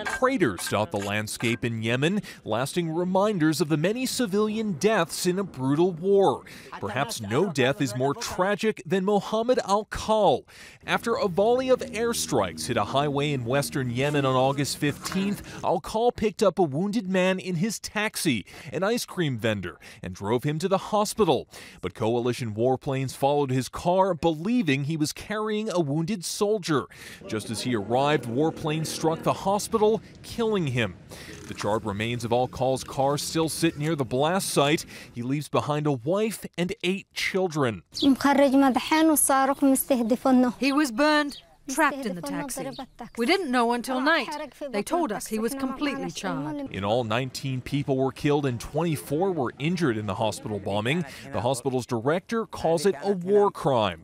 Craters dot the landscape in Yemen, lasting reminders of the many civilian deaths in a brutal war. Perhaps no death is more tragic than Mohammed Al-KHALS. After a volley of airstrikes hit a highway in western Yemen on August 15th, Al-KHALS picked up a wounded man in his taxi, an ice cream vendor, and drove him to the hospital. But coalition warplanes followed his car, believing he was carrying a wounded soldier. Just as he arrived, warplanes struck the hospital, killing him. The charred remains of Al-KHALS' car still sit near the blast site. He leaves behind a wife and 8 children. He was burned, trapped in the taxi. We didn't know until night. They told us he was completely charred. In all, 19 people were killed and 24 were injured in the hospital bombing. The hospital's director calls it a war crime.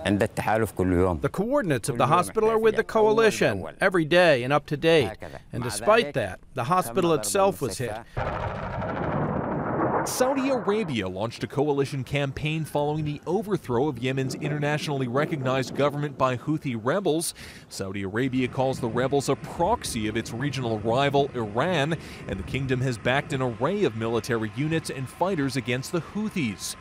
The coordinates of the hospital are with the coalition every day and up to date. And despite that, the hospital itself was hit. Saudi Arabia launched a coalition campaign following the overthrow of Yemen's internationally recognized government by Houthi rebels. Saudi Arabia calls the rebels a proxy of its regional rival, Iran, and the kingdom has backed an array of military units and fighters against the Houthis.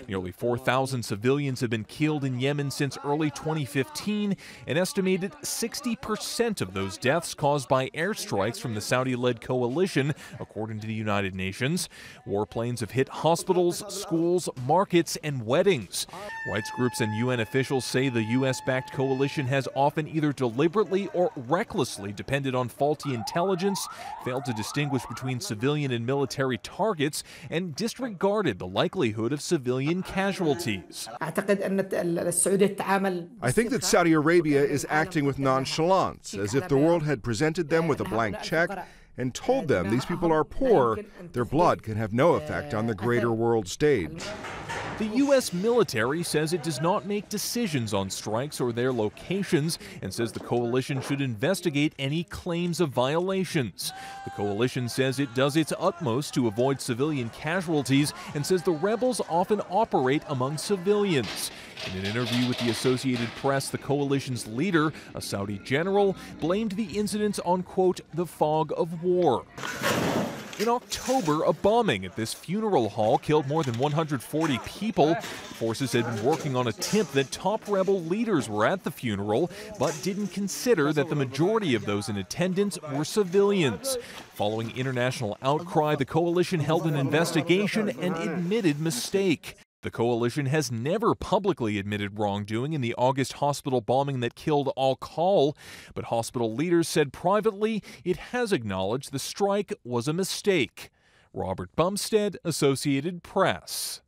Nearly 4,000 civilians have been killed in Yemen since early 2015. An estimated 60% of those deaths caused by airstrikes from the Saudi-led coalition, according to the United Nations. Warplanes have hit hospitals, schools, markets, and weddings. Rights groups and UN officials say the U.S.-backed coalition has often either deliberately or recklessly depended on faulty intelligence, failed to distinguish between civilian and military targets, and disregarded the likelihood of civilian casualties. I think that Saudi Arabia is acting with nonchalance, as if the world had presented them with a blank check and told them these people are poor, their blood can have no effect on the greater world stage. The U.S. military says it does not make decisions on strikes or their locations and says the coalition should investigate any claims of violations. The coalition says it does its utmost to avoid civilian casualties and says the rebels often operate among civilians. In an interview with the Associated Press, the coalition's leader, a Saudi general, blamed the incidents on, quote, the fog of war. In October, a bombing at this funeral hall killed more than 140 people. Forces had been working on a tip that top rebel leaders were at the funeral, but didn't consider that the majority of those in attendance were civilians. Following international outcry, the coalition held an investigation and admitted mistake. The coalition has never publicly admitted wrongdoing in the August hospital bombing that killed Al-KHALS, but hospital leaders said privately it has acknowledged the strike was a mistake. Robert Bumstead, Associated Press.